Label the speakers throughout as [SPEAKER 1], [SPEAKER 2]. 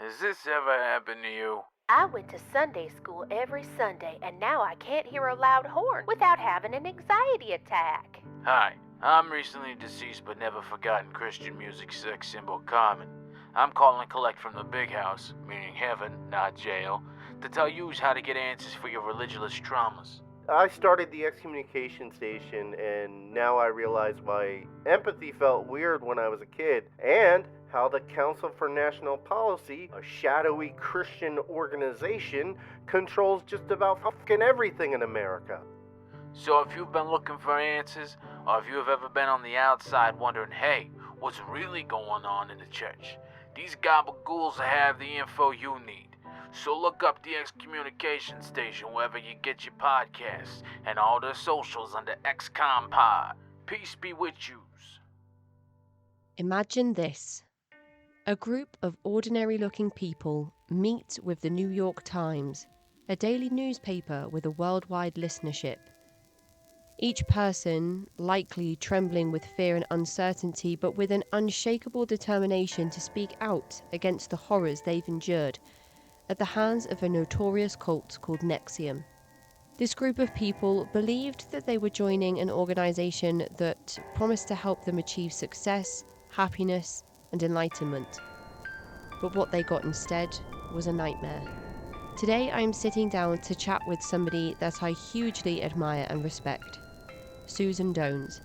[SPEAKER 1] Has this ever happened to you?
[SPEAKER 2] I went to Sunday school every Sunday, and now I can't hear a loud horn without having an anxiety attack.
[SPEAKER 1] Hi, I'm recently deceased but never forgotten Christian music sex symbol Carmen. I'm calling collect from the big house, meaning heaven, not jail, to tell yous how to get answers for your religious traumas.
[SPEAKER 3] I started the excommunication station, and now I realize why empathy felt weird when I was a kid, and how the Council for National Policy, a shadowy Christian organization, controls just about fucking everything in America.
[SPEAKER 1] So if you've been looking for answers, or if you have ever been on the outside wondering, hey, what's really going on in the church, these gabagools have the info you need. So look up the excommunication station wherever you get your podcasts, and all their socials under XCOM Pod. Peace be with yous.
[SPEAKER 4] Imagine this. A group of ordinary-looking people meet with the New York Times, a daily newspaper with a worldwide listenership. Each person likely trembling with fear and uncertainty, but with an unshakable determination to speak out against the horrors they've endured at the hands of a notorious cult called NXIVM. This group of people believed that they were joining an organisation that promised to help them achieve success, happiness, and enlightenment. But what they got instead was a nightmare. Today I am sitting down to chat with somebody that I hugely admire and respect, Susan Dones.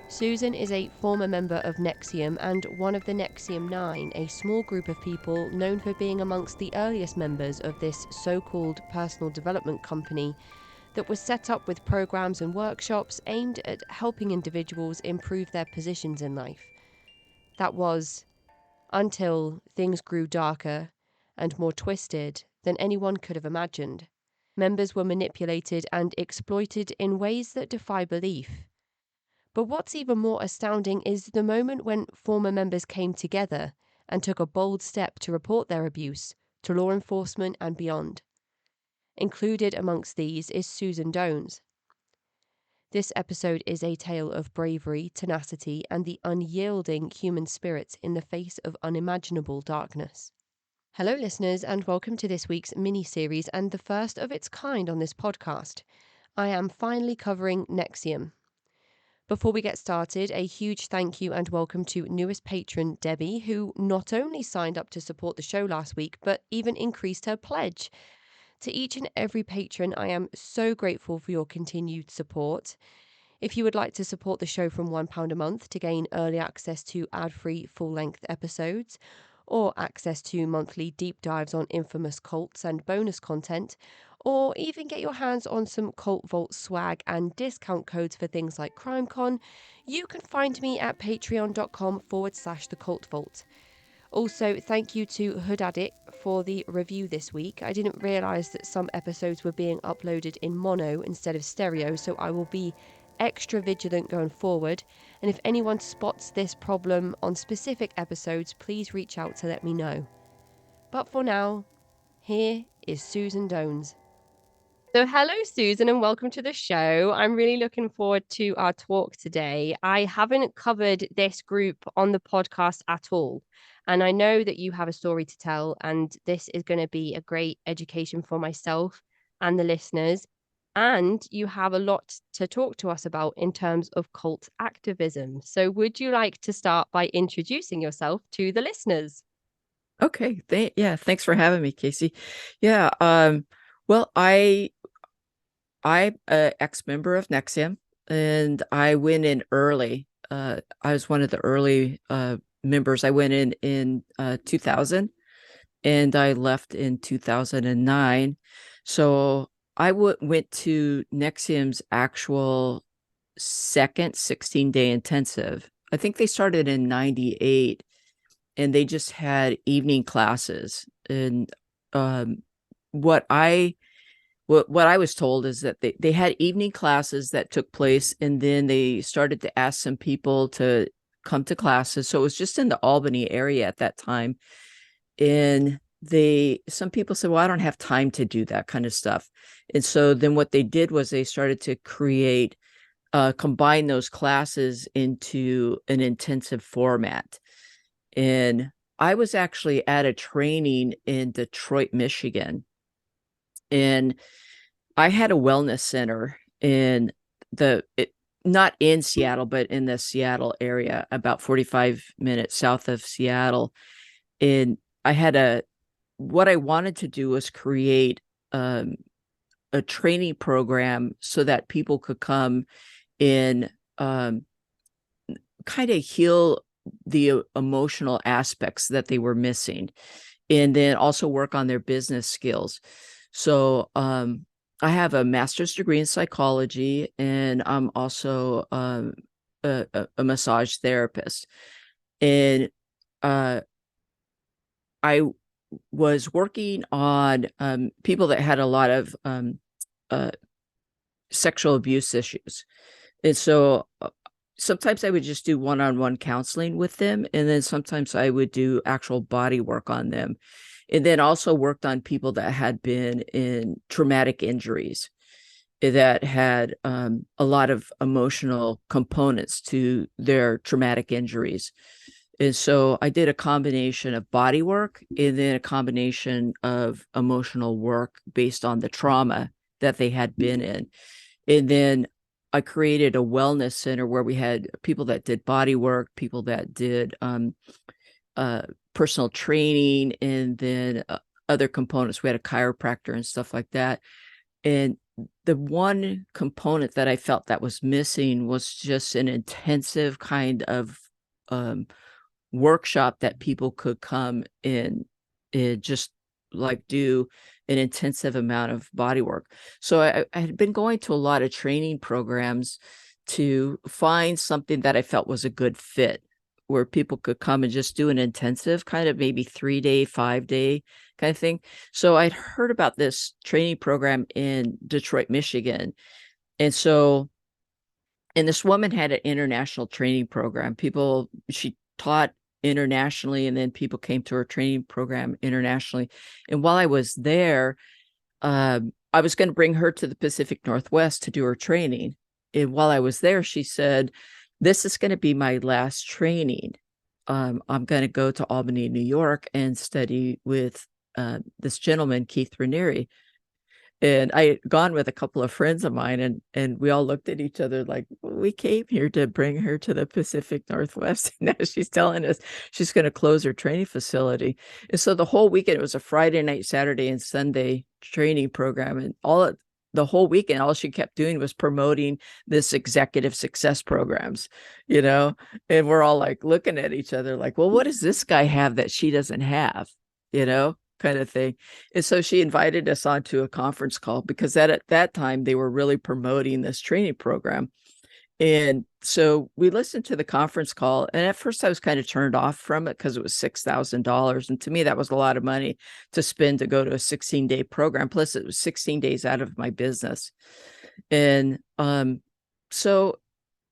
[SPEAKER 4] Susan is a former member of NXIVM and one of the NXIVM Nine, a small group of people known for being amongst the earliest members of this so-called personal development company that was set up with programs and workshops aimed at helping individuals improve their positions in life. That was until things grew darker and more twisted than anyone could have imagined. Members were manipulated and exploited in ways that defy belief. But what's even more astounding is the moment when former members came together and took a bold step to report their abuse to law enforcement and beyond. Included amongst these is Susan Dones. This episode is a tale of bravery, tenacity, and the unyielding human spirit in the face of unimaginable darkness. Hello, listeners, and welcome to this week's mini-series and the first of its kind on this podcast. I am finally covering NXIVM. Before we get started, a huge thank you and welcome to newest patron Debbie, who not only signed up to support the show last week, but even increased her pledge. To each and every patron, I am so grateful for your continued support. If you would like to support the show from £1 a month to gain early access to ad-free full-length episodes, or access to monthly deep dives on infamous cults and bonus content, or even get your hands on some Cult Vault swag and discount codes for things like CrimeCon, you can find me at patreon.com/The Cult Vault. Also, thank you to Hood Addict for the review this week. I didn't realise that some episodes were being uploaded in mono instead of stereo, so I will be extra vigilant going forward. And if anyone spots this problem on specific episodes, please reach out to let me know. But for now, here is Susan Dones. So hello, Susan, and welcome to the show. I'm really looking forward to our talk today. I haven't covered this group on the podcast at all, and I know that you have a story to tell, and this is going to be a great education for myself and the listeners. And you have a lot to talk to us about in terms of cult activism. So would you like to start by introducing yourself to the listeners?
[SPEAKER 5] Okay. Thanks for having me, Casey. Yeah. Well, I'm an ex-member of NXIVM, and I went in early. I was one of the early members. I went in 2000, and I left in 2009. So I went to NXIVM's actual second 16-day intensive. I think they started in 98, and they just had evening classes. And what I was told is that they had evening classes that took place, and then they started to ask some people to come to classes. So it was just in the Albany area at that time. And some people said, well, I don't have time to do that kind of stuff. And so then what they did was they started to combine those classes into an intensive format. And I was actually at a training in Detroit, Michigan, and I had a wellness center in not in Seattle, but in the Seattle area, about 45 minutes south of Seattle. And what I wanted to do was create a training program so that people could come in, kind of heal the emotional aspects that they were missing, and then also work on their business skills. So I have a master's degree in psychology, and I'm also a massage therapist. And I was working on people that had a lot of sexual abuse issues. And so sometimes I would just do one-on-one counseling with them. And then sometimes I would do actual body work on them. And then also worked on people that had been in traumatic injuries, that had a lot of emotional components to their traumatic injuries. And so I did a combination of body work and then a combination of emotional work based on the trauma that they had been in. And then I created a wellness center where we had people that did body work, people that did personal training, and then other components. We had a chiropractor and stuff like that. And the one component that I felt that was missing was just an intensive kind of workshop that people could come in and just like do an intensive amount of body work. So I had been going to a lot of training programs to find something that I felt was a good fit, where people could come and just do an intensive kind of maybe 3-day, 5-day kind of thing. So I'd heard about this training program in Detroit, Michigan. And this woman had an international training program. She taught internationally, and then people came to her training program internationally. And while I was there, I was going to bring her to the Pacific Northwest to do her training. And while I was there, she said, "This is going to be my last training. I'm going to go to Albany, New York, and study with this gentleman, Keith Raniere." And I had gone with a couple of friends of mine, and we all looked at each other like, we came here to bring her to the Pacific Northwest. And now she's telling us she's going to close her training facility. And so the whole weekend, it was a Friday night, Saturday, and Sunday training program. And the whole weekend, all she kept doing was promoting this executive success programs, and we're all like looking at each other like, well, what does this guy have that she doesn't have, kind of thing. And so she invited us onto a conference call, because at that time they were really promoting this training program. And so we listened to the conference call, and at first I was kind of turned off from it because it was $6,000. And to me, that was a lot of money to spend to go to a 16-day program. Plus it was 16 days out of my business. And so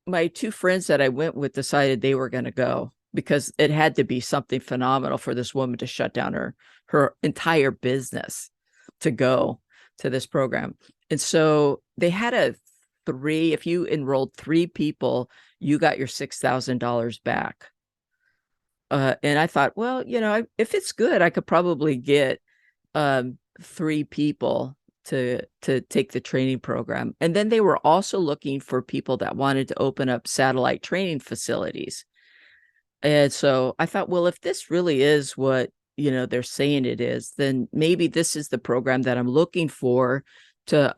[SPEAKER 5] my two friends that I went with decided they were going to go, because it had to be something phenomenal for this woman to shut down her entire business to go to this program. And so they had if you enrolled 3 people, you got your $6,000 back. And I thought, well, if it's good, I could probably get 3 people to take the training program. And then they were also looking for people that wanted to open up satellite training facilities. And so I thought, well, if this really is what, they're saying it is, then maybe this is the program that I'm looking for to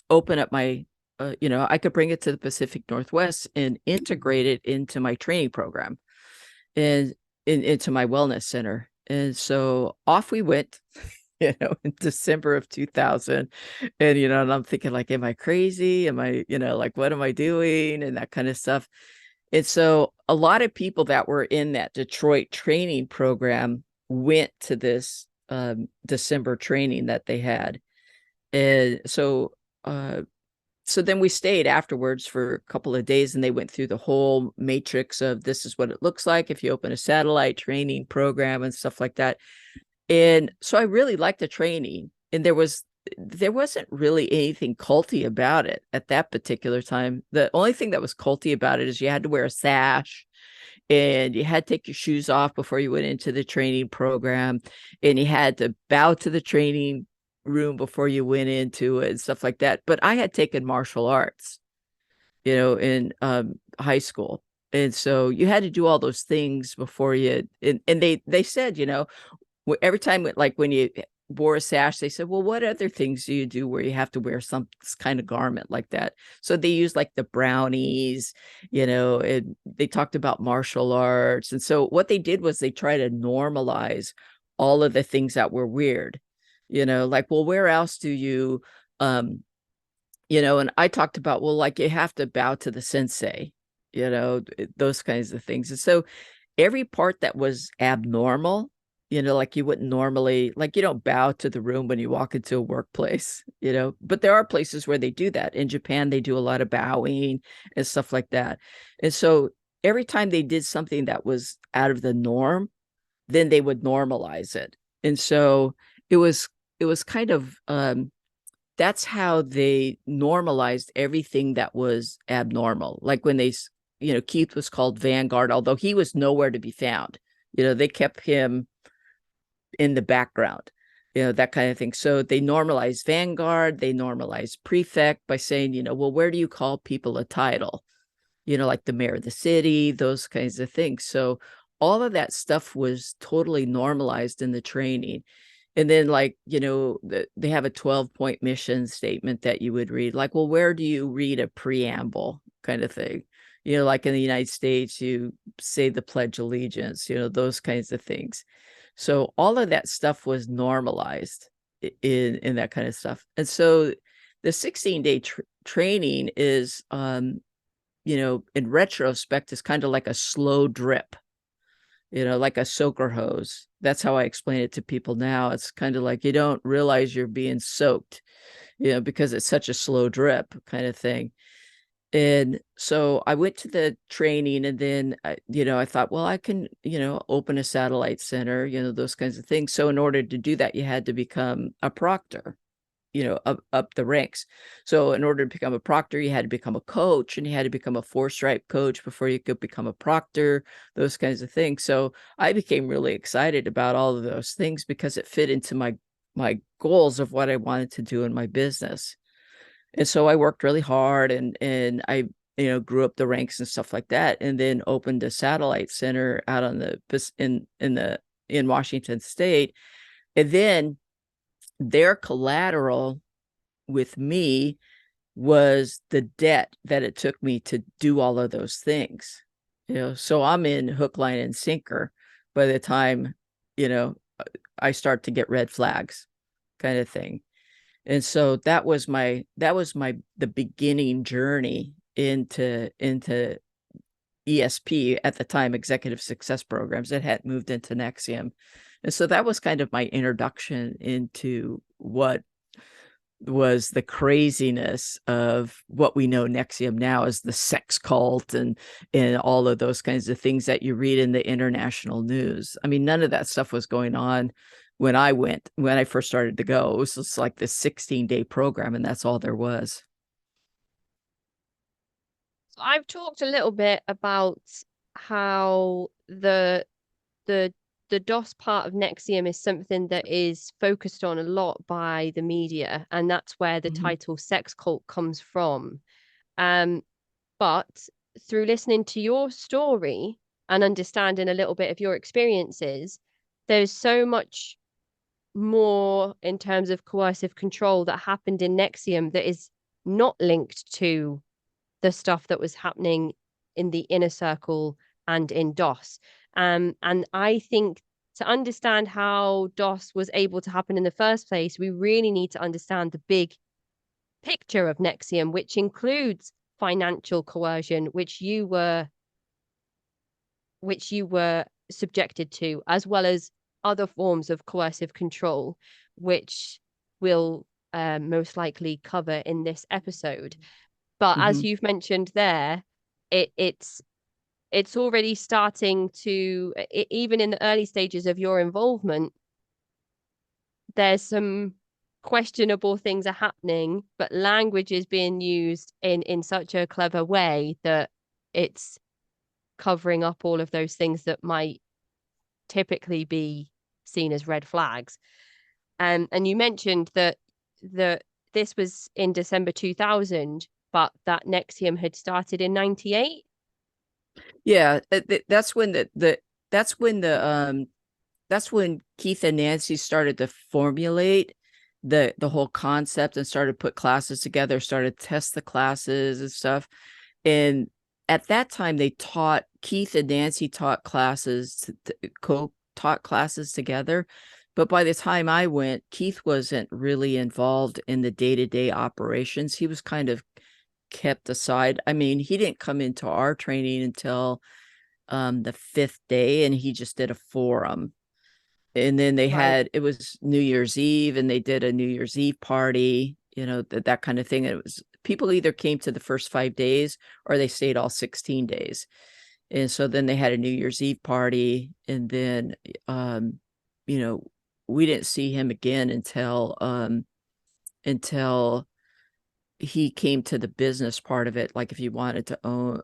[SPEAKER 5] open up my, I could bring it to the Pacific Northwest and integrate it into my training program and into my wellness center. And so off we went, in December of 2000. And, and I'm thinking like, am I crazy? Am I, like, what am I doing? And that kind of stuff. And so a lot of people that were in that Detroit training program went to this December training that they had. And so then we stayed afterwards for a couple of days, and they went through the whole matrix of this is what it looks like if you open a satellite training program and stuff like that. And so I really liked the training, and there wasn't really anything culty about it at that particular time. The only thing that was culty about it is you had to wear a sash, and you had to take your shoes off before you went into the training program, and you had to bow to the training room before you went into it and stuff like that. But I had taken martial arts, in high school. And so you had to do all those things before you, and they said, every time, like when you wore a sash, they said, well, what other things do you do where you have to wear some kind of garment like that? So they used like the brownies, and they talked about martial arts. And so what they did was they tried to normalize all of the things that were weird, like, well, where else do you, and I talked about, well, like you have to bow to the sensei, those kinds of things. And so every part that was abnormal, like you wouldn't normally, like you don't bow to the room when you walk into a workplace, but there are places where they do that. In Japan, they do a lot of bowing and stuff like that. And so every time they did something that was out of the norm, then they would normalize it. And so it was kind of, that's how they normalized everything that was abnormal. Like when they, Keith was called Vanguard, although he was nowhere to be found. They kept him in the background, that kind of thing. So they normalized Vanguard, they normalized prefect by saying, well, where do you call people a title? Like the mayor of the city, those kinds of things. So all of that stuff was totally normalized in the training. And then, like, they have a 12-point mission statement that you would read, like, well, where do you read a preamble kind of thing? Like in the United States, you say the Pledge of Allegiance, those kinds of things. So all of that stuff was normalized in that kind of stuff. And so the 16-day training is, in retrospect, is kind of like a slow drip, like a soaker hose. That's how I explain it to people now. It's kind of like you don't realize you're being soaked, because it's such a slow drip kind of thing. And so I went to the training, and then, I thought, well, I can, open a satellite center, those kinds of things. So in order to do that, you had to become a proctor, up the ranks. So in order to become a proctor, you had to become a coach, and you had to become a 4-stripe coach before you could become a proctor, those kinds of things. So I became really excited about all of those things because it fit into my goals of what I wanted to do in my business. And so I worked really hard, and I, grew up the ranks and stuff like that, and then opened a satellite center out on in Washington State. And then their collateral with me was the debt that it took me to do all of those things. So I'm in hook, line, and sinker by the time, I start to get red flags kind of thing. And so that was the beginning journey into ESP at the time, Executive Success Programs. It had moved into NXIVM. And so that was kind of my introduction into what was the craziness of what we know NXIVM now as the sex cult and all of those kinds of things that you read in the international news. I mean, none of that stuff was going on when I first started to go. It was just like this 16-day program, and that's all there was.
[SPEAKER 4] So I've talked a little bit about how the DOS part of NXIVM is something that is focused on a lot by the media, and that's where the title sex cult comes from. But through listening to your story and understanding a little bit of your experiences, there's so much more in terms of coercive control that happened in NXIVM that is not linked to the stuff that was happening in the inner circle and in DOS. And I think to understand how DOS was able to happen in the first place, we really need to understand the big picture of NXIVM, which includes financial coercion, which you were subjected to, as well as other forms of coercive control, which we'll most likely cover in this episode. But as you've mentioned there, it's already starting to, even in the early stages of your involvement, there's some questionable things are happening, but language is being used in such a clever way that it's covering up all of those things that might typically be seen as red flags. And you mentioned that this was in December 2000, but that NXIVM had started in 98.
[SPEAKER 5] Yeah, that's when that's when Keith and Nancy started to formulate the whole concept and started to put classes together, started to test the classes and stuff. And at that time, Keith and Nancy taught classes, taught classes together. But by the time I went, Keith wasn't really involved in the day-to-day operations. He was kind of kept aside. I mean, he didn't come into our training until the 5th day, and he just did a forum. And then it was New Year's Eve, and they did a New Year's Eve party, that kind of thing. And it was, people either came to the first 5 days or they stayed all 16 days. And so then they had a New Year's Eve party. And then, we didn't see him again until he came to the business part of it. Like if you wanted to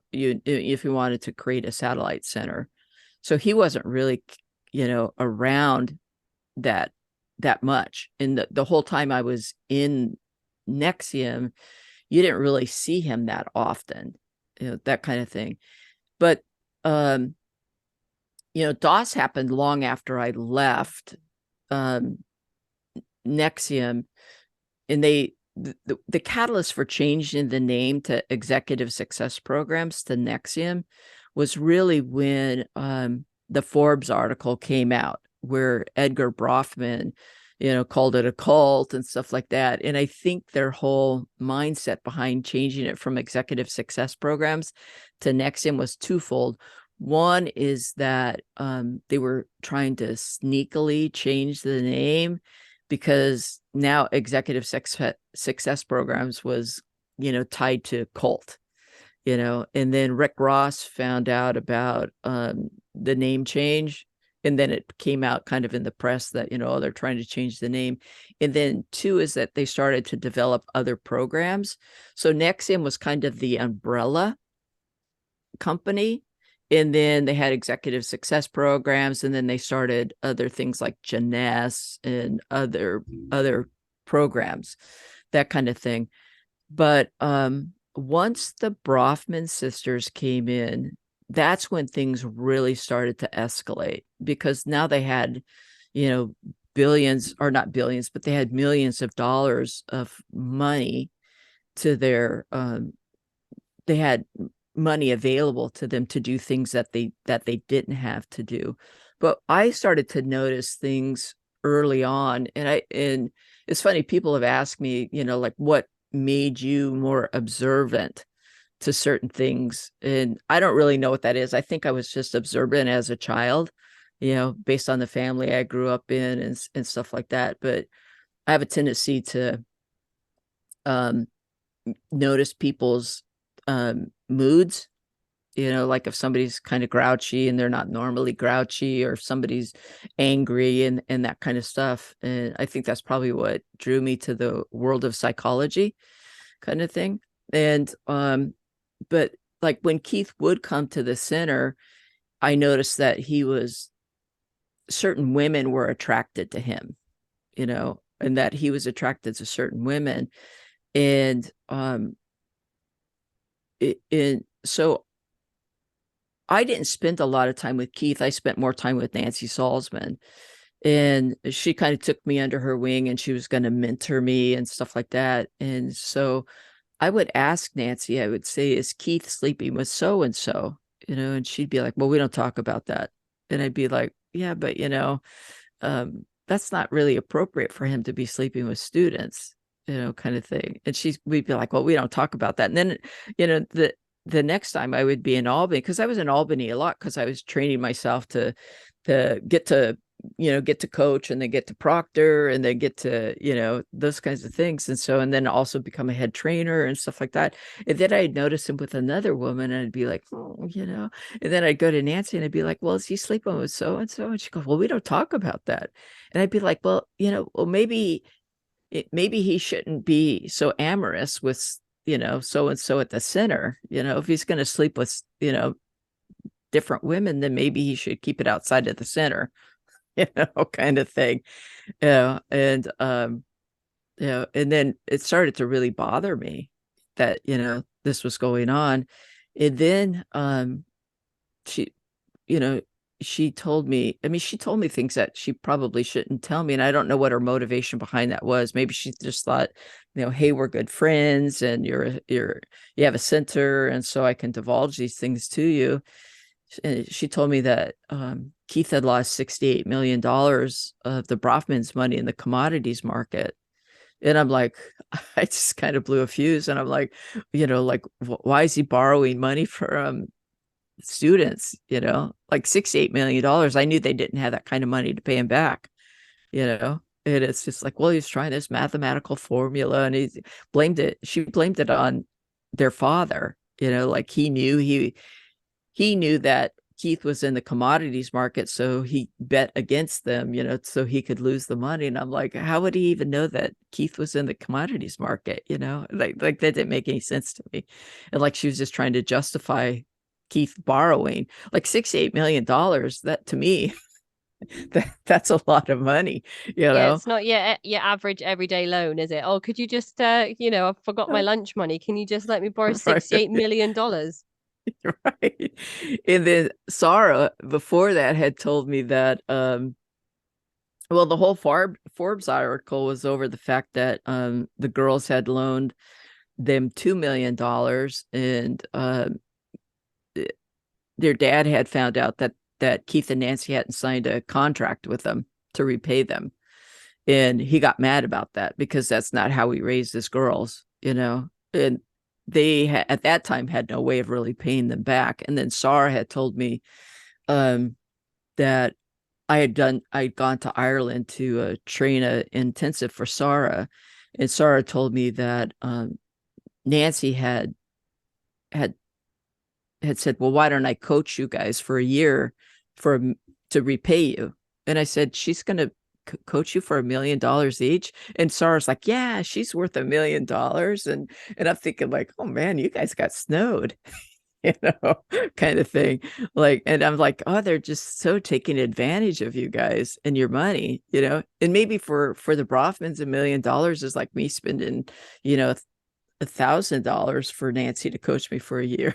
[SPEAKER 5] create a satellite center. So he wasn't really, around that much. And the whole time I was in NXIVM, you didn't really see him that often, that kind of thing. But, DOS happened long after I left NXIVM, and the catalyst for changing the name to Executive Success Programs to NXIVM was really when the Forbes article came out, where Edgar Brofman, called it a cult and stuff like that. And I think their whole mindset behind changing it from Executive Success Programs to NXIVM was twofold. One is that they were trying to sneakily change the name, because now Executive Success Programs was, tied to cult, and then Rick Ross found out about the name change, and then it came out kind of in the press that, they're trying to change the name. And then 2 is that they started to develop other programs. So NXIVM was kind of the umbrella company. And then they had Executive Success Programs, and then they started other things like Jeunesse and other programs, that kind of thing. But once the Brofman sisters came in, that's when things really started to escalate, because now they had, billions, or not billions, but they had millions of dollars of money to their, they had money available to them to do things that they didn't have to do. But I started to notice things early on, and it's funny, people have asked me, like, what made you more observant to certain things? And I don't really know what that is. I think I was just observant as a child, based on the family I grew up in and stuff like that. But I have a tendency to notice people's moods, like if somebody's kind of grouchy and they're not normally grouchy, or if somebody's angry and that kind of stuff. And I think that's probably what drew me to the world of psychology kind of thing. And but like when Keith would come to the center, I noticed that certain women were attracted to him, and that he was attracted to certain women. And so I didn't spend a lot of time with Keith. I spent more time with Nancy Salzman, and she kind of took me under her wing, and she was going to mentor me and stuff like that. And so I would ask Nancy, I would say, is Keith sleeping with so-and-so? And she'd be like, well, we don't talk about that. And I'd be like, yeah, but that's not really appropriate for him to be sleeping with students, kind of thing. And we'd be like, well, we don't talk about that. And then, the next time I would be in Albany, because I was in Albany a lot, because I was training myself to get to coach, and then get to proctor, and then get to, those kinds of things. And then also become a head trainer and stuff like that. And then I'd notice him with another woman, and I'd be like, oh, and then I'd go to Nancy and I'd be like, well, is he sleeping with so-and-so? And she goes, well, we don't talk about that. And I'd be like, well, maybe he shouldn't be so amorous with, so-and-so at the center, if he's going to sleep with, different women, then maybe he should keep it outside of the center, kind of thing. And and then it started to really bother me that, this was going on. And then she, she told me, she told me things that she probably shouldn't tell me. And I don't know what her motivation behind that was. Maybe she just thought, hey, we're good friends and you have a center. And so I can divulge these things to you. And she told me that Keith had lost $68 million of the Brofman's money in the commodities market. And I'm like, I just kind of blew a fuse. And I'm like, why is he borrowing money from students? Like $68 million. I knew they didn't have that kind of money to pay him back, and it's just like, well, he's trying this mathematical formula, and she blamed it on their father, like he knew that Keith was in the commodities market, so he bet against them, so he could lose the money. And I'm like, how would he even know that Keith was in the commodities market? Like that didn't make any sense to me. And like, she was just trying to justify Keith borrowing like $68 million. That to me, that's a lot of money,
[SPEAKER 4] Yeah, it's not your average everyday loan, is it? Oh, could you just, I forgot my lunch money. Can you just let me borrow $68 million?
[SPEAKER 5] Right. And then Sarah before that had told me that well, the whole Forbes article was over the fact that the girls had loaned them $2 million, and their dad had found out that Keith and Nancy hadn't signed a contract with them to repay them. And he got mad about that because that's not how he raised his girls, and they at that time had no way of really paying them back. And then Sarah had told me that I'd gone to Ireland to train a intensive for Sarah, and Sarah told me that Nancy had said, well, why don't I coach you guys for a year to repay you? And I said, she's going to coach you for $1 million each. And Sarah's like, yeah, she's worth $1 million. And I'm thinking like, oh man, you guys got snowed, kind of thing. Like, and I'm like, oh, they're just so taking advantage of you guys and your money, and maybe for the Brofmans, $1 million is like me spending, $1,000 for Nancy to coach me for a year,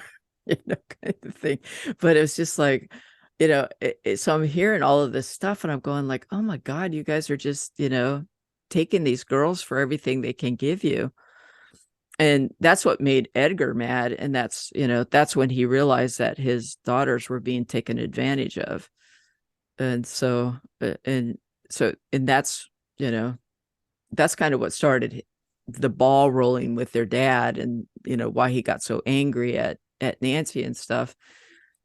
[SPEAKER 5] kind of thing. But it was just like, so I'm hearing all of this stuff and I'm going like, oh my God, you guys are just, taking these girls for everything they can give you. And that's what made Edgar mad. And that's when he realized that his daughters were being taken advantage of. And so, and that's, that's kind of what started the ball rolling with their dad, and, why he got so angry at Nancy and stuff.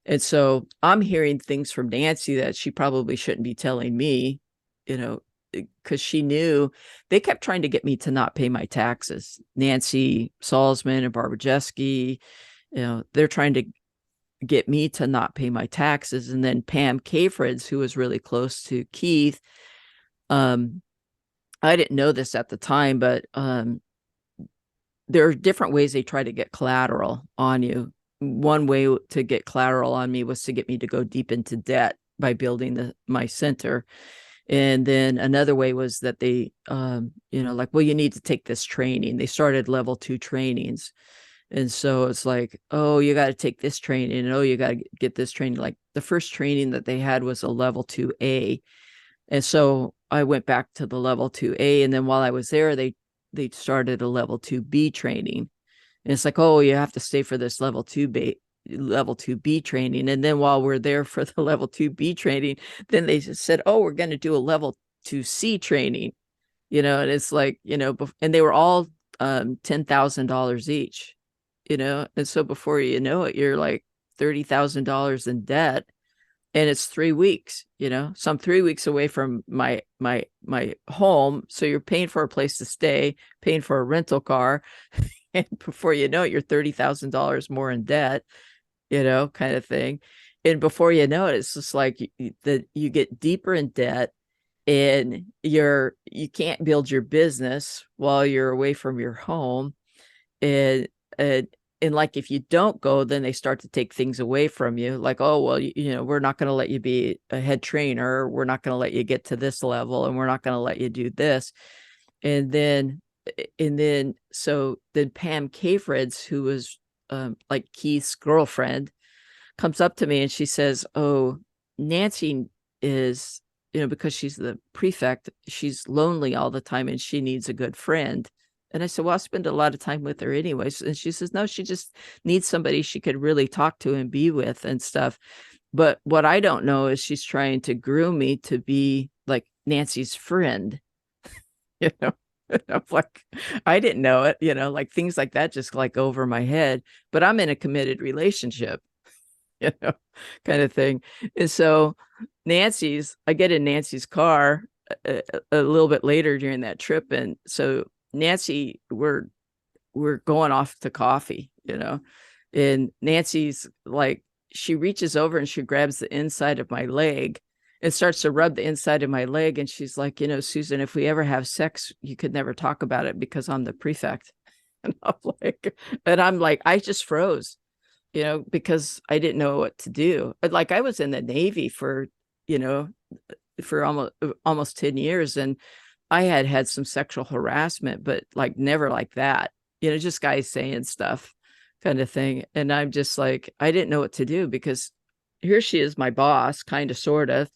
[SPEAKER 5] And so I'm hearing things from Nancy that she probably shouldn't be telling me, because she knew they kept trying to get me to not pay my taxes. Nancy Salzman and Barbara Jeske, they're trying to get me to not pay my taxes. And then Pam Cafrids, who was really close to Keith, I didn't know this at the time, but there are different ways they try to get collateral on you. One way to get collateral on me was to get me to go deep into debt by building my center. And then another way was that they, like, well, you need to take this training. They started level 2 trainings. And so it's like, oh, you got to take this training. And oh, you got to get this training. Like the first training that they had was a level 2A. And so I went back to the level 2A. And then while I was there, they started a level 2B training. And it's like, oh, you have to stay for this level 2B training. And then while we're there for the level 2B training, then they just said, oh, we're going to do a level 2C training, and it's like, and they were all $10,000 each, and so before you know it, you're like $30,000 in debt. And it's 3 weeks, so I'm 3 weeks away from my home. So you're paying for a place to stay, paying for a rental car. And before you know it, you're $30,000 more in debt, kind of thing. And before you know it, it's just like you get deeper in debt, and you can't build your business while you're away from your home. And and like if you don't go, then they start to take things away from you, like, oh well, we're not going to let you be a head trainer, we're not going to let you get to this level, and we're not going to let you do this. And then Pam Cavrids, who was like Keith's girlfriend, comes up to me and she says, oh, Nancy is, because she's the prefect, she's lonely all the time and she needs a good friend. And I said, well, I spend a lot of time with her anyways. And she says, no, she just needs somebody she could really talk to and be with and stuff. But what I don't know is she's trying to groom me to be like Nancy's friend, I'm like, I didn't know it, like things like that just like over my head, but I'm in a committed relationship, kind of thing. And so I get in Nancy's car a little bit later during that trip. And so Nancy, we're going off to coffee, and Nancy's like, she reaches over and she grabs the inside of my leg and starts to rub the inside of my leg. And she's like, Susan, if we ever have sex, you could never talk about it because I'm the prefect. And I'm like, I just froze, because I didn't know what to do. Like I was in the Navy for almost 10 years. And I had some sexual harassment, but like never like that, just guys saying stuff kind of thing. And I'm just like, I didn't know what to do because here she is, my boss, kind of, sort of,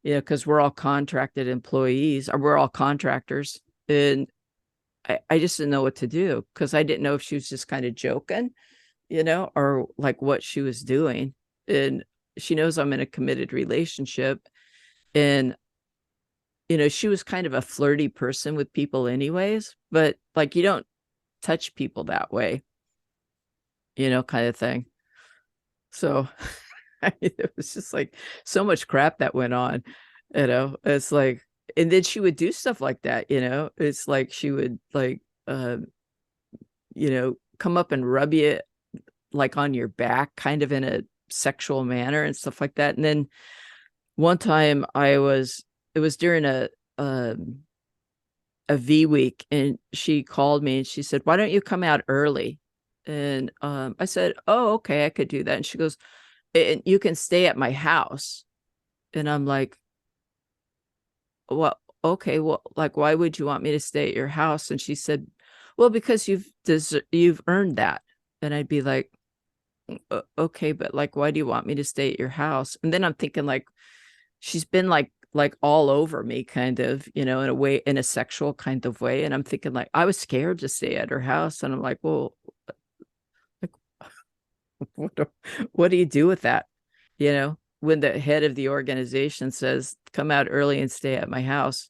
[SPEAKER 5] because we're all contracted employees, or we're all contractors. And I just didn't know what to do because I didn't know if she was just kind of joking, or like what she was doing. And she knows I'm in a committed relationship. And, she was kind of a flirty person with people anyways, but like, you don't touch people that way, kind of thing. So it was just like so much crap that went on, it's like, and then she would do stuff like that, it's like she would like, come up and rub you like on your back, kind of in a sexual manner and stuff like that. And then one time it was during a V week, and she called me and she said, why don't you come out early? And I said, oh, okay, I could do that. And she goes, and you can stay at my house. And I'm like, well, okay, well, like, why would you want me to stay at your house? And she said, well, because you've earned that. And I'd be like, okay, but like, why do you want me to stay at your house? And then I'm thinking like, she's been like all over me, kind of, in a way, in a sexual kind of way. And I'm thinking like, I was scared to stay at her house. And I'm like, well, like, what do you do with that? When the head of the organization says, come out early and stay at my house.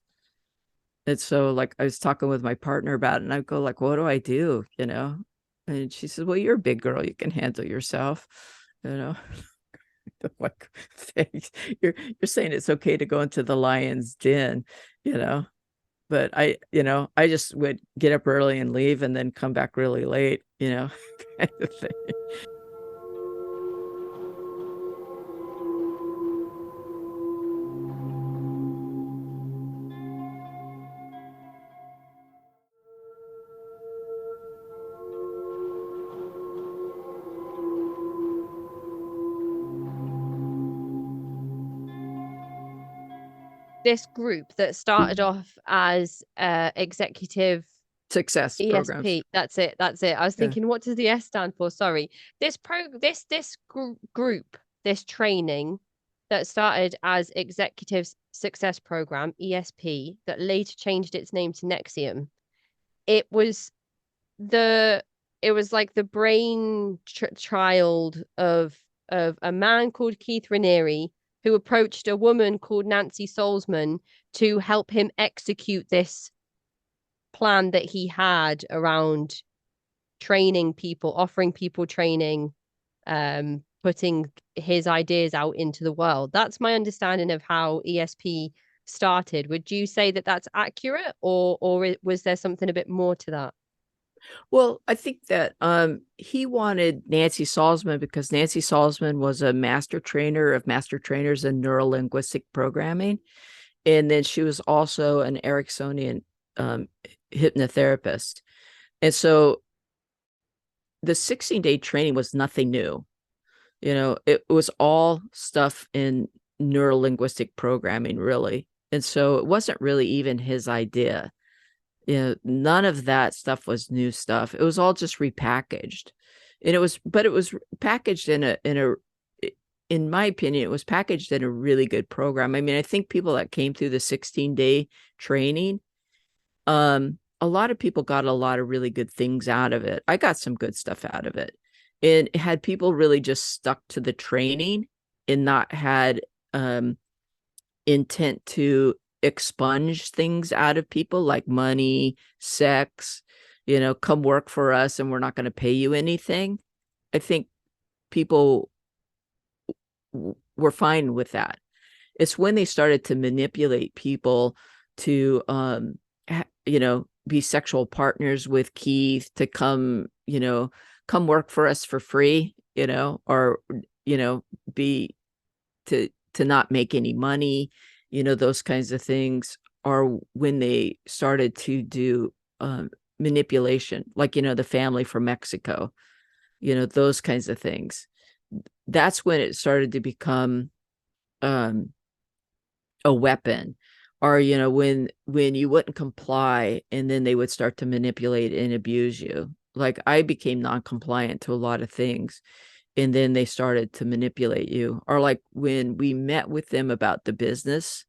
[SPEAKER 5] And so like, I was talking with my partner about it, and I go like, what do I do? And she says, well, you're a big girl, you can handle yourself, like, thanks. You're saying it's okay to go into the lion's den, but I just would get up early and leave and then come back really late, kind of thing.
[SPEAKER 4] This group that started off as executive
[SPEAKER 5] Success
[SPEAKER 4] ESP.
[SPEAKER 5] programs.
[SPEAKER 4] That's it. I was thinking, what does the S stand for? Sorry. This group, this training that started as Executive Success Program, ESP, that later changed its name to NXIVM. It was like the brain child of a man called Keith Raniere, who approached a woman called Nancy Salzman to help him execute this plan that he had around training people, offering people training, putting his ideas out into the world. That's my understanding of how ESP started. Would you say that that's accurate, or was there something a bit more to that?
[SPEAKER 5] Well, I think that he wanted Nancy Salzman because Nancy Salzman was a master trainer of master trainers in neurolinguistic programming. And then she was also an Ericksonian hypnotherapist. And so the 16-day training was nothing new. It was all stuff in neurolinguistic programming, really. And so it wasn't really even his idea. None of that stuff was new stuff. It was all just repackaged. And it was packaged in my opinion, it was packaged in a really good program. I mean, I think people that came through the 16-day training, a lot of people got a lot of really good things out of it. I got some good stuff out of it. And had people really just stuck to the training and not had intent to expunge things out of people like money, sex, come work for us and we're not going to pay you anything, I think people were fine with that. It's when they started to manipulate people to be sexual partners with Keith, to come work for us for free, or be to not make any money, those kinds of things, are when they started to do manipulation, like the family from Mexico, those kinds of things. That's when it started to become a weapon. Or when you wouldn't comply, and then they would start to manipulate and abuse you. Like, I became non-compliant to a lot of things, and then they started to manipulate you. Or like when we met with them about the business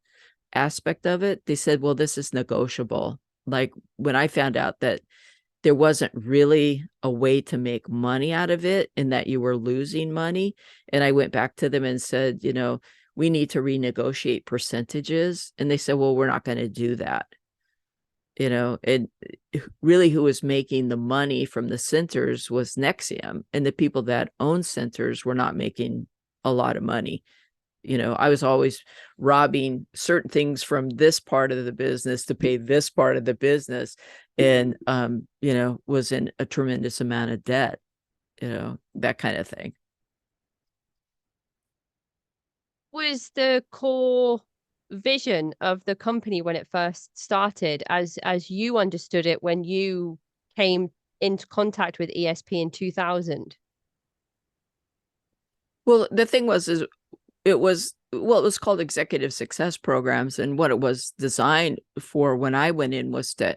[SPEAKER 5] aspect of it, they said, well, this is negotiable. Like, when I found out that there wasn't really a way to make money out of it and that you were losing money, and I went back to them and said, we need to renegotiate percentages. And they said, well, we're not going to do that. And really who was making the money from the centers was NXIVM, and the people that own centers were not making a lot of money. I was always robbing certain things from this part of the business to pay this part of the business, and, was in a tremendous amount of debt, that kind of thing.
[SPEAKER 4] Was the core vision of the company when it first started, as you understood it when you came into contact with ESP in 2000?
[SPEAKER 5] Well, the thing was, it was called executive success programs, and what it was designed for when I went in was to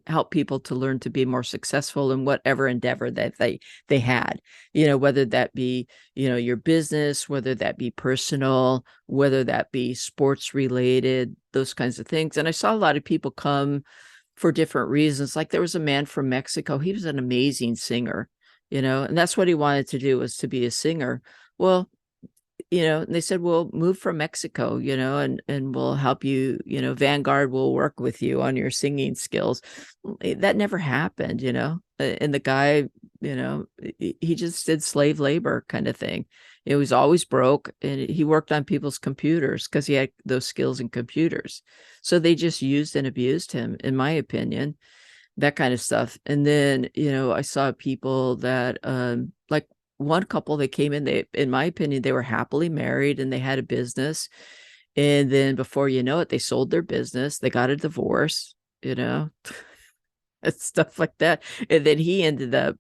[SPEAKER 5] help people to learn to be more successful in whatever endeavor that they had, whether that be your business, whether that be personal, whether that be sports related, those kinds of things. And I saw a lot of people come for different reasons. Like, there was a man from Mexico. He was an amazing singer, and that's what he wanted to do, was to be a singer. Well, and they said, well, move from Mexico, and we'll help you, Vanguard will work with you on your singing skills. That never happened, and the guy, he just did slave labor kind of thing. He was always broke, and he worked on people's computers because he had those skills in computers. So they just used and abused him, in my opinion, that kind of stuff. And then, I saw people that, like, one couple that came in, in my opinion, they were happily married and they had a business. And then before you know it, they sold their business. They got a divorce, and stuff like that. And then he ended up,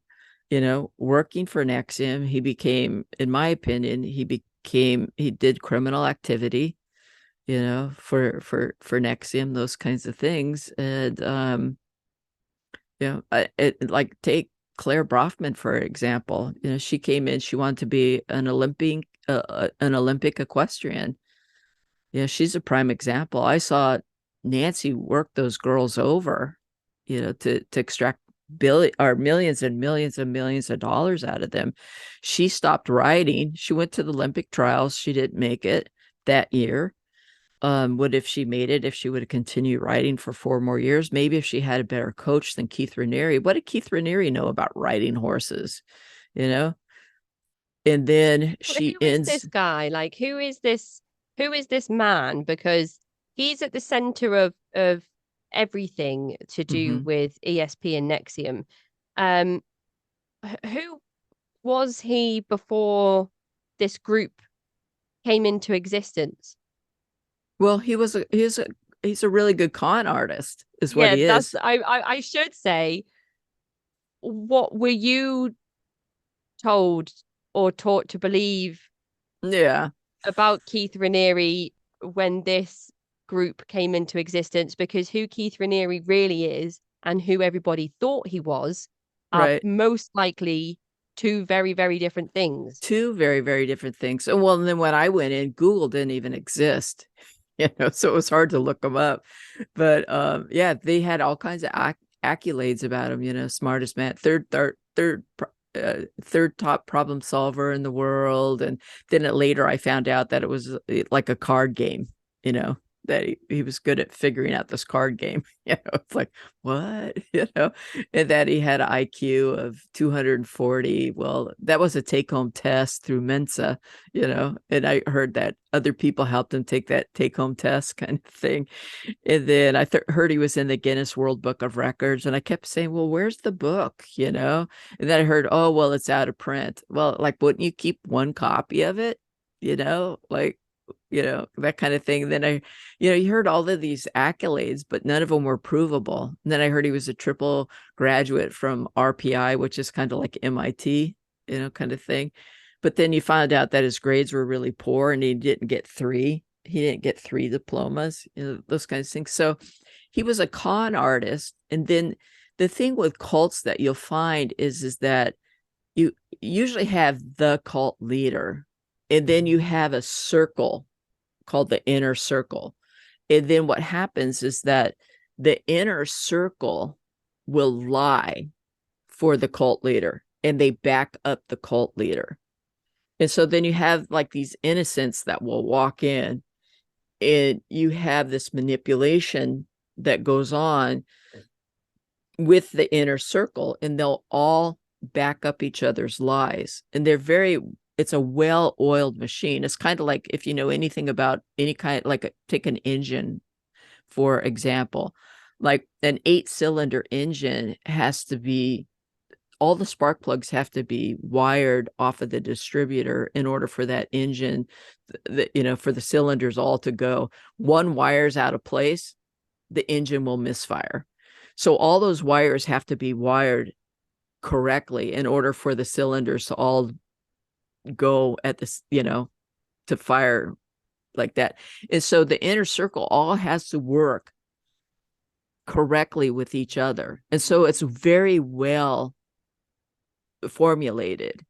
[SPEAKER 5] working for NXIVM. He became, in my opinion, he did criminal activity, for NXIVM, those kinds of things. And, like, take Claire Brofman, for example. She came in, she wanted to be an Olympic equestrian. She's a prime example. I saw Nancy work those girls over, to extract millions and millions and millions of dollars out of them. She stopped riding. She went to the Olympic trials. She didn't make it that year. What if she made it, if she would have continued riding for 4 more years? Maybe if she had a better coach than Keith Raniere. What did Keith Raniere know about riding horses? And then she ends.
[SPEAKER 4] This guy, like, who is this man? Because he's at the center of everything to do with ESP and NXIVM. Who was he before this group came into existence?
[SPEAKER 5] Well, he's a really good con artist, is what he is.
[SPEAKER 4] I should say, what were you told or taught to believe
[SPEAKER 5] Yeah.
[SPEAKER 4] about Keith Raniere when this group came into existence, because who Keith Raniere really is and who everybody thought he was are
[SPEAKER 5] Right.
[SPEAKER 4] most likely two very, very different things.
[SPEAKER 5] Two very, very different things. And well, and then when I went in, Google didn't even exist, so it was hard to look them up. But yeah, they had all kinds of accolades about him, smartest man, third top problem solver in the world. And then later I found out that it was like a card game, that he was good at figuring out this card game. It's like, what? And that he had an IQ of 240. Well, that was a take-home test through Mensa, and I heard that other people helped him take that take-home test kind of thing. And then I heard he was in the Guinness World Book of Records, and I kept saying, well, where's the book, And then I heard, oh, well, it's out of print. Well, like, wouldn't you keep one copy of it? That kind of thing. And then you heard all of these accolades, but none of them were provable. And then I heard he was a triple graduate from RPI, which is kind of like MIT, kind of thing. But then you found out that his grades were really poor and he didn't get three diplomas, those kinds of things. So he was a con artist. And then the thing with cults that you'll find is that you usually have the cult leader, and then you have a circle called the inner circle. And then what happens is that the inner circle will lie for the cult leader, and they back up the cult leader. And so then you have like these innocents that will walk in, and you have this manipulation that goes on with the inner circle, and they'll all back up each other's lies. And it's a well-oiled machine. It's kind of like, if you know anything about any kind, like take an engine, for example, like an 8-cylinder engine all the spark plugs have to be wired off of the distributor in order for that engine, for the cylinders all to go. One wire's out of place, the engine will misfire. So all those wires have to be wired correctly in order for the cylinders to all go at this, to fire like that. And so the inner circle all has to work correctly with each other. And so it's very well formulated.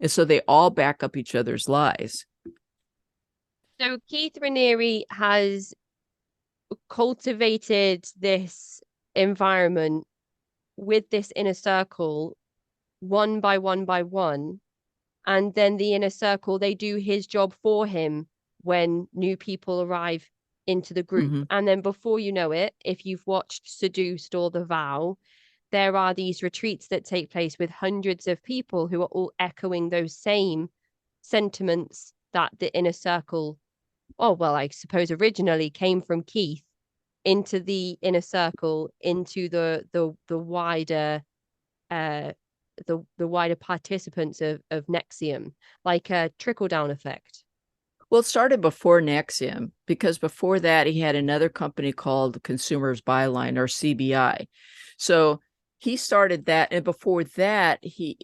[SPEAKER 5] And so they all back up each other's lies.
[SPEAKER 4] So Keith Raniere has cultivated this environment with this inner circle one by one by one. And then the inner circle, they do his job for him when new people arrive into the group.
[SPEAKER 5] Mm-hmm.
[SPEAKER 4] And then before you know it, if you've watched Seduced or The Vow, there are these retreats that take place with hundreds of people who are all echoing those same sentiments that the inner circle, I suppose originally came from Keith into the inner circle, into the wider the wider participants of NXIVM, like a trickle-down effect.
[SPEAKER 5] Well, it started before NXIVM, because before that he had another company called Consumers Byline, or CBI. So he started that, and before that he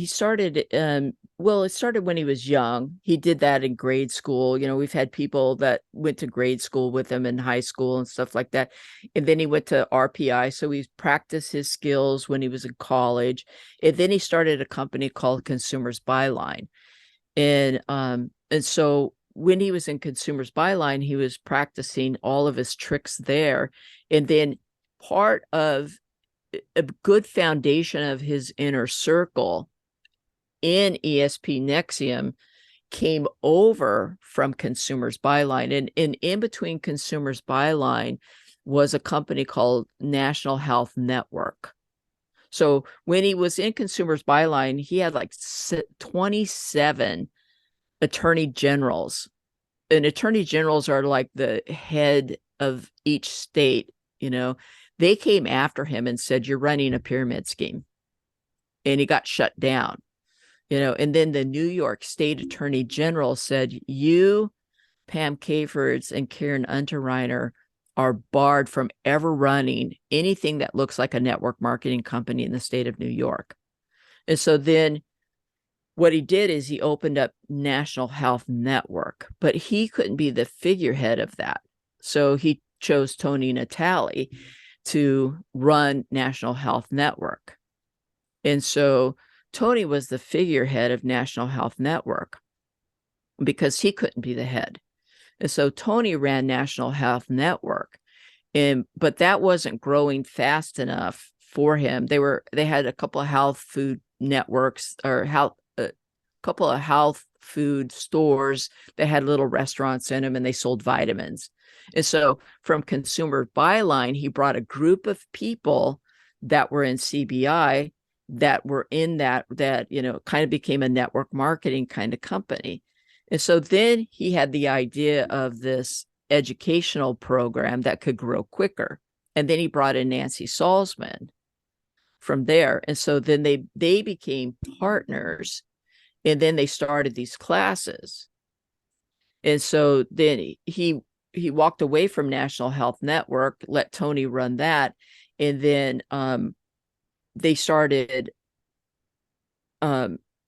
[SPEAKER 5] started it started when he was young. He did that in grade school. We've had people that went to grade school with him in high school and stuff like that. And then he went to RPI. So he practiced his skills when he was in college. And then he started a company called Consumers Byline. And so when he was in Consumers Byline, he was practicing all of his tricks there. And then part of a good foundation of his inner circle in ESP NXIVM came over from Consumers Byline. And in between Consumers Byline was a company called National Health Network. So when he was in Consumers Byline, he had like 27 attorney generals. And attorney generals are like the head of each state. They came after him and said, you're running a pyramid scheme. And he got shut down. And then the New York State Attorney General said, you, Pam Cafords, and Karen Unterreiner are barred from ever running anything that looks like a network marketing company in the state of New York. And so then what he did is he opened up National Health Network, but he couldn't be the figurehead of that. So he chose Tony Natale to run National Health Network. And so Tony was the figurehead of National Health Network because he couldn't be the head. And so Tony ran National Health Network, but that wasn't growing fast enough for him. They had a couple of health food networks or a couple of health food stores that had little restaurants in them, and they sold vitamins. And so from Consumer Byline, he brought a group of people that were in CBI that were in that kind of became a network marketing kind of company. And so then he had the idea of this educational program that could grow quicker. And then he brought in Nancy Salzman from there. And so then they became partners, and then they started these classes. And so then he walked away from National Health Network, let Tony run that. And then they started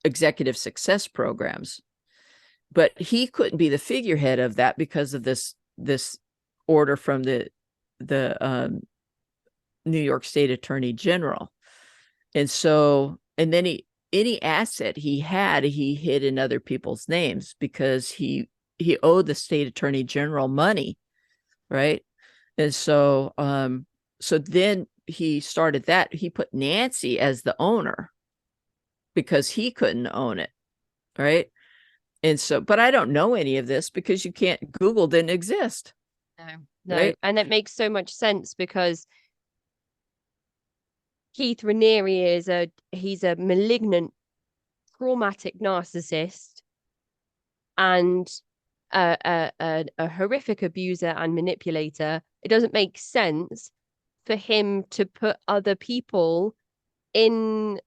[SPEAKER 5] executive success programs. But he couldn't be the figurehead of that because of this order from the New York State Attorney General. And so, and then any asset he had, he hid in other people's names because he owed the State Attorney General money, right? And so so then he started that. He put Nancy as the owner because he couldn't own it, right? And so, but I don't know any of this because Google didn't exist.
[SPEAKER 4] No.
[SPEAKER 5] Right?
[SPEAKER 4] And it makes so much sense because Keith Raniere he's a malignant, traumatic narcissist and a horrific abuser and manipulator. It doesn't make sense for him to put other people in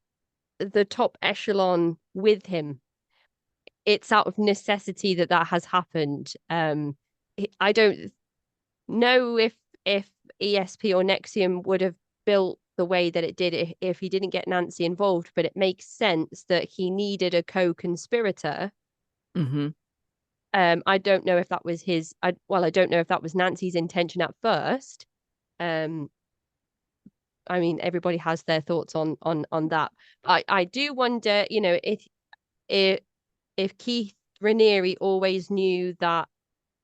[SPEAKER 4] the top echelon with him. It's out of necessity that has happened. I don't know if ESP or NXIVM would have built the way that it did if he didn't get Nancy involved, but it makes sense that he needed a co-conspirator.
[SPEAKER 5] Mm-hmm.
[SPEAKER 4] I don't know if that was I don't know if that was Nancy's intention at first. I mean, everybody has their thoughts on that. I do wonder, if Keith Raniere always knew that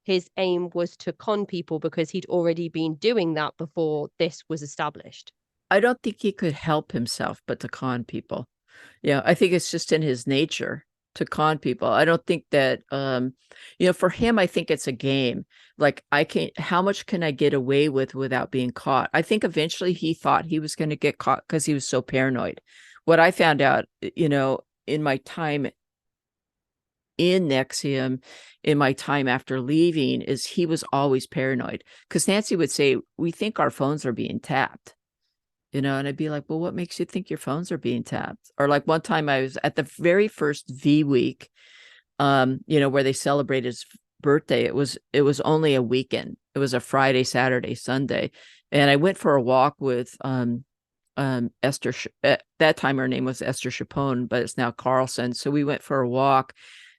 [SPEAKER 4] his aim was to con people because he'd already been doing that before this was established.
[SPEAKER 5] I don't think he could help himself but to con people. Yeah, I think it's just in his nature to con people. I don't think that for him, I think it's a game. Like, how much can I get away with without being caught? I think eventually he thought he was going to get caught because he was so paranoid. What I found out, in my time in NXIVM, in my time after leaving, is he was always paranoid because Nancy would say, we think our phones are being tapped. And I'd be like, well, what makes you think your phones are being tapped? Or like one time I was at the very first V week, where they celebrated his birthday. It was only a weekend. It was a Friday, Saturday, Sunday. And I went for a walk with Esther. At that time, her name was Esther Chapone, but it's now Carlson. So we went for a walk,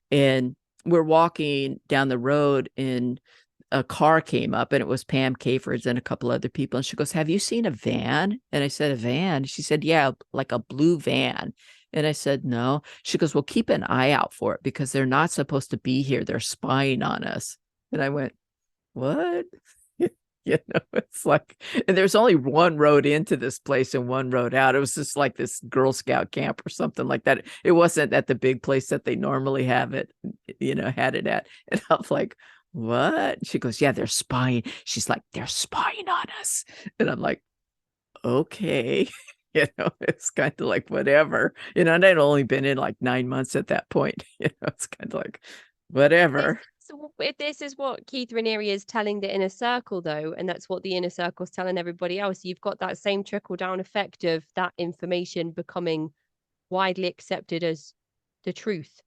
[SPEAKER 5] and we're walking down the road, and a car came up, and it was Pam Caford's and a couple other people. And she goes, have you seen a van? And I said, a van? She said, yeah, like a blue van. And I said, no. She goes, well, keep an eye out for it because they're not supposed to be here. They're spying on us. And I went, what? It's like, and there's only one road into this place and one road out. It was just like this Girl Scout camp or something like that. It wasn't at the big place that they normally have it, had it at. And I was like, what? She goes, yeah, they're spying. She's like, they're spying on us. And I'm like, okay. It's kind of like whatever. And I'd only been in like 9 months at that point. It's kind of like whatever.
[SPEAKER 4] If this is what Keith Raniere is telling the inner circle, though, and that's what the inner circle's telling everybody else, you've got that same trickle-down effect of that information becoming widely accepted as the truth,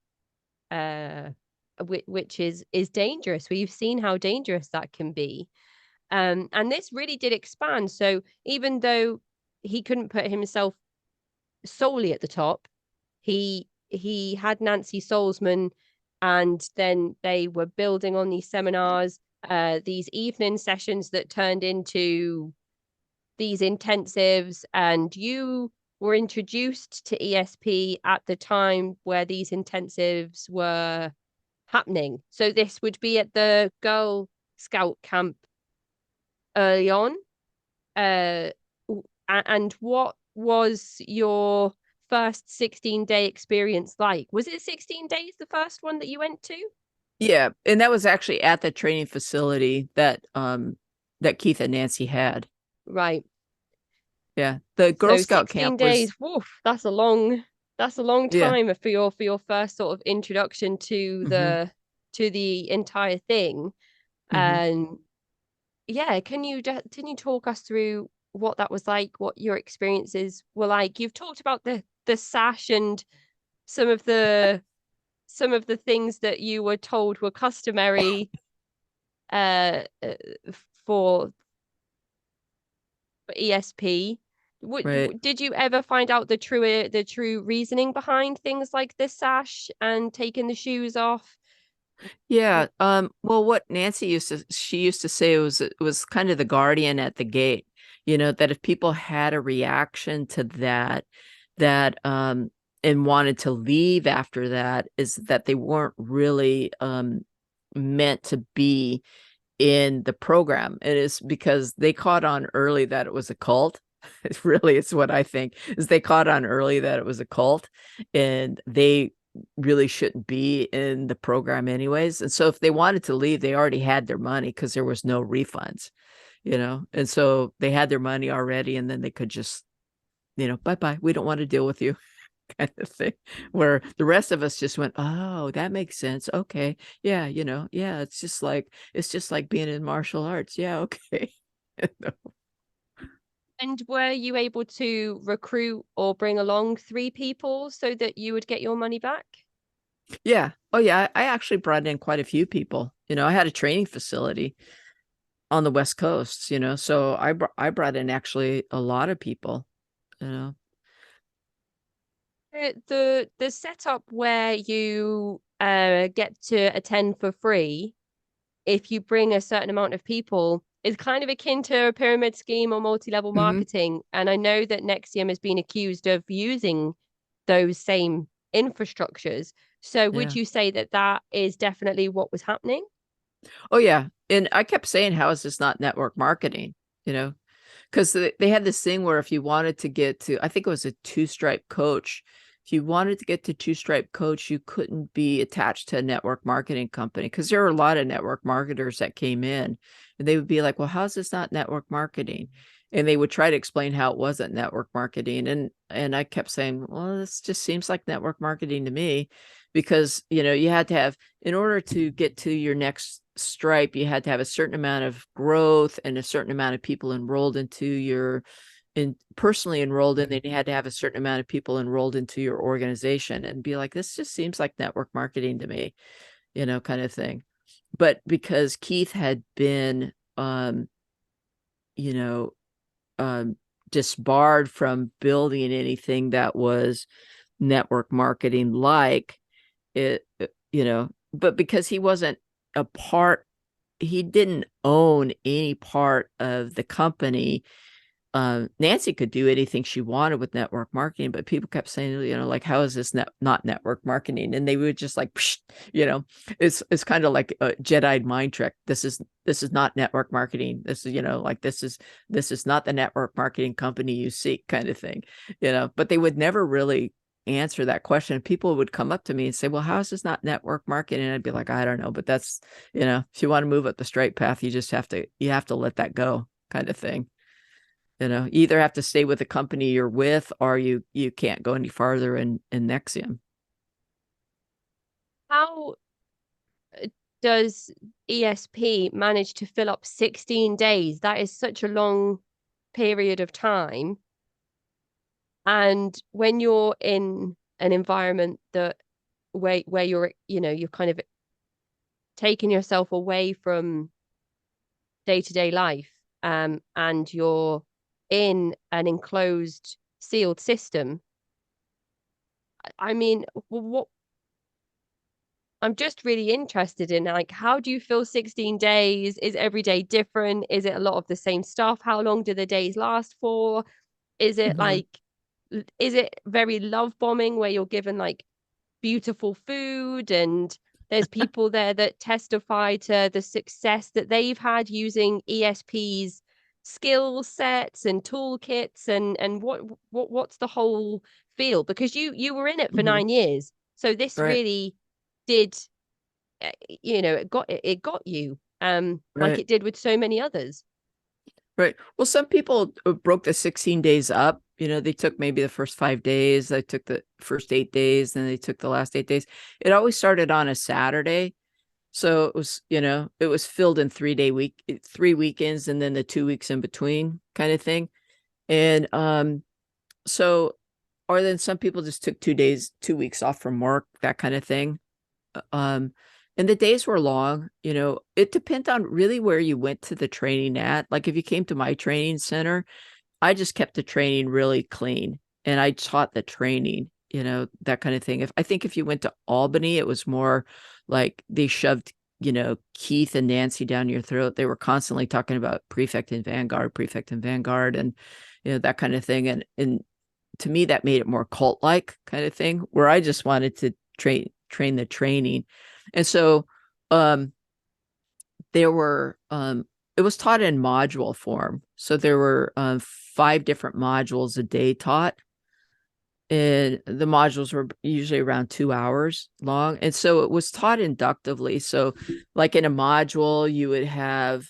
[SPEAKER 4] which is dangerous. We've seen how dangerous that can be. And this really did expand. So even though he couldn't put himself solely at the top, he he had Nancy Solzman, and then they were building on these seminars, these evening sessions that turned into these intensives, and you were introduced to ESP at the time where these intensives were happening. So this would be at the Girl Scout camp early on. And what was your first 16-day experience like? Was it 16 days, the first one that you went to?
[SPEAKER 5] Yeah, and that was actually at the training facility that Keith and Nancy had.
[SPEAKER 4] Right.
[SPEAKER 5] Yeah, the Girl
[SPEAKER 4] So
[SPEAKER 5] Scout
[SPEAKER 4] 16
[SPEAKER 5] camp
[SPEAKER 4] days,
[SPEAKER 5] was
[SPEAKER 4] woof, that's a long
[SPEAKER 5] yeah.
[SPEAKER 4] time for your first sort of introduction to the entire thing. And yeah, can you talk us through what that was like, what your experiences were like? You've talked about the sash and some of the things that you were told were customary for ESP.
[SPEAKER 5] Right.
[SPEAKER 4] Did you ever find out the true reasoning behind things like the sash and taking the shoes off?
[SPEAKER 5] Yeah. Well, what Nancy used to say was it was kind of the guardian at the gate, that if people had a reaction to that, and wanted to leave after that, is that they weren't really meant to be in the program. It is because they caught on early that it was a cult. It's what I think is they caught on early that it was a cult, and they really shouldn't be in the program anyways. And so if they wanted to leave, they already had their money because there was no refunds, and so they had their money already, and then they could just, bye-bye, we don't want to deal with you kind of thing, where the rest of us just went, oh, that makes sense. Okay. Yeah. Yeah, it's just like being in martial arts. Yeah. Okay.
[SPEAKER 4] And were you able to recruit or bring along 3 people so that you would get your money back?
[SPEAKER 5] Yeah. Oh, yeah. I actually brought in quite a few people. I had a training facility on the West Coast, so I brought in actually a lot of people,
[SPEAKER 4] The setup where you get to attend for free if you bring a certain amount of people is kind of akin to a pyramid scheme or multi-level marketing. And I know that NXIVM has been accused of using those same infrastructures. So would you say that that is definitely what was happening?
[SPEAKER 5] Oh, yeah. And I kept saying, how is this not network marketing? Because they had this thing where if you wanted to get to, I think it was a 2-stripe coach. If you wanted to get to 2-stripe coach, you couldn't be attached to a network marketing company, because there were a lot of network marketers that came in, and they would be like, well, how's this not network marketing? And they would try to explain how it wasn't network marketing. And I kept saying, well, this just seems like network marketing to me, because, you had to have, in order to get to your next stripe, you had to have a certain amount of growth and a certain amount of people enrolled into your personally enrolled in, then you had to have a certain amount of people enrolled into your organization, and be like, this just seems like network marketing to me, kind of thing. But because Keith had been disbarred from building anything that was network marketing like it, but because he wasn't a part, he didn't own any part of the company. Nancy could do anything she wanted with network marketing, but people kept saying, like, how is this not network marketing? And they would just like, psh, it's kind of like a Jedi mind trick. This is not network marketing. This is, like, this is not the network marketing company you seek, kind of thing, but they would never really answer that question. People would come up to me and say, well, how is this not network marketing? And I'd be like, I don't know, but that's, if you want to move up the straight path, you have to let that go, kind of thing. You either have to stay with the company you're with, or you can't go any farther in NXIVM.
[SPEAKER 4] How does ESP manage to fill up 16 days? That is such a long period of time. And when you're in an environment that where you're, you're kind of taking yourself away from day-to-day life, and you're in an enclosed, sealed system, I mean, what I'm just really interested in, like, how do you feel 16 days? Is every day different? Is it a lot of the same stuff? How long do the days last for? Is it
[SPEAKER 5] Mhm.
[SPEAKER 4] like, is it very love bombing where you're given like beautiful food and there's people there that testify to the success that they've had using ESP's skill sets and toolkits and what's the whole feel? Because you were in it for
[SPEAKER 5] Mhm.
[SPEAKER 4] 9 years, so this
[SPEAKER 5] Right.
[SPEAKER 4] really did, it got you, like
[SPEAKER 5] Right.
[SPEAKER 4] it did with so many others.
[SPEAKER 5] Right. Well, some people broke the 16 days up. They took maybe the first 5 days. They took the first 8 days, then they took the last 8 days. It always started on a Saturday. So it was filled in 3 weekends, and then the 2 weeks in between kind of thing. And so, or then some people just took 2 days, 2 weeks off from work, that kind of thing. Um, and the days were long. It depends on really where you went to the training at. Like if you came to my training center, I just kept the training really clean and I taught the training, that kind of thing. I think if you went to Albany, it was more like they shoved, Keith and Nancy down your throat. They were constantly talking about prefect and vanguard, and that kind of thing. And to me, that made it more cult-like kind of thing, where I just wanted to train the training. And so there were it was taught in module form. So there were 5 different modules a day taught. And the modules were usually around 2 hours long. And so it was taught inductively. So like in a module, you would have,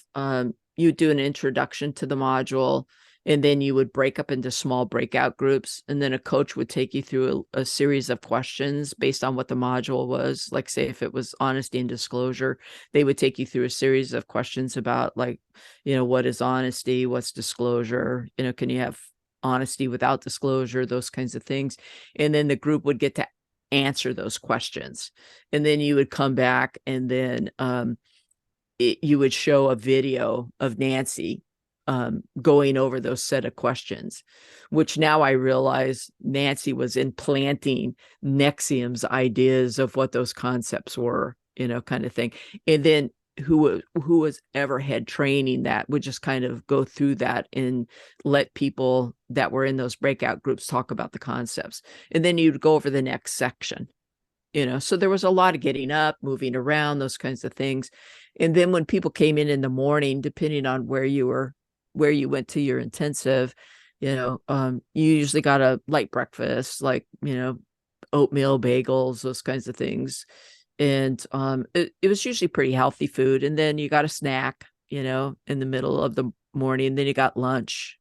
[SPEAKER 5] you'd do an introduction to the module, and then you would break up into small breakout groups. And then a coach would take you through a series of questions based on what the module was. Like say, if it was honesty and disclosure, they would take you through a series of questions about like, what is honesty? What's disclosure? Can you have honesty without disclosure, those kinds of things. And then the group would get to answer those questions. And then you would come back, and then you would show a video of Nancy going over those set of questions, which now I realize Nancy was implanting NXIVM's ideas of what those concepts were, kind of thing. And then who was ever had training that would just kind of go through that and let people that were in those breakout groups talk about the concepts. And then you'd go over the next section, so there was a lot of getting up, moving around, those kinds of things. And then when people came in the morning, depending on where you went to your intensive, you usually got a light breakfast, like, oatmeal, bagels, those kinds of things. And it was usually pretty healthy food. And then you got a snack, in the middle of the morning. And then you got lunch,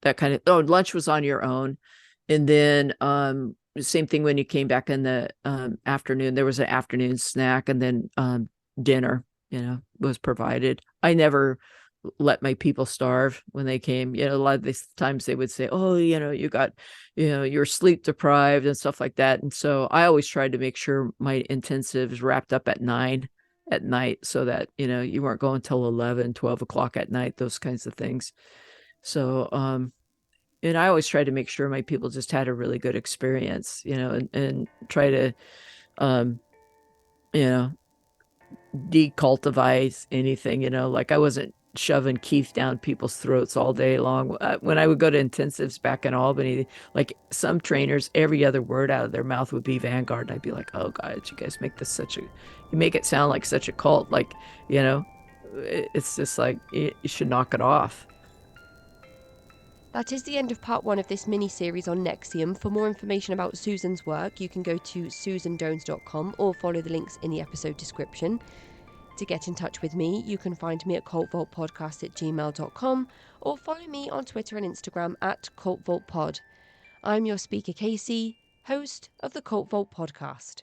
[SPEAKER 5] that kind of, lunch was on your own. And then same thing when you came back in the afternoon, there was an afternoon snack, and then dinner, was provided. I never let my people starve when they came. A lot of these times they would say, oh, you got, you're sleep deprived and stuff like that. And so I always tried to make sure my intensives wrapped up at 9 at night, so that, you weren't going till 11, 12 o'clock at night, those kinds of things. So, and I always try to make sure my people just had a really good experience, and try to, you know, decultivize anything, like I wasn't shoving Keith down people's throats all day long. When I would go to intensives back in Albany, like some trainers, every other word out of their mouth would be Vanguard. And I'd be like, oh God, you guys make this you make it sound like such a cult. Like, it's just like, you should knock it off.
[SPEAKER 4] That is the end of part 1 of this mini-series on NXIVM. For more information about Susan's work, you can go to susandones.com or follow the links in the episode description. To get in touch with me, you can find me at cultvaultpodcast@gmail.com or follow me on Twitter and Instagram at cultvaultpod. I'm your speaker, Casey, host of the Cult Vault Podcast.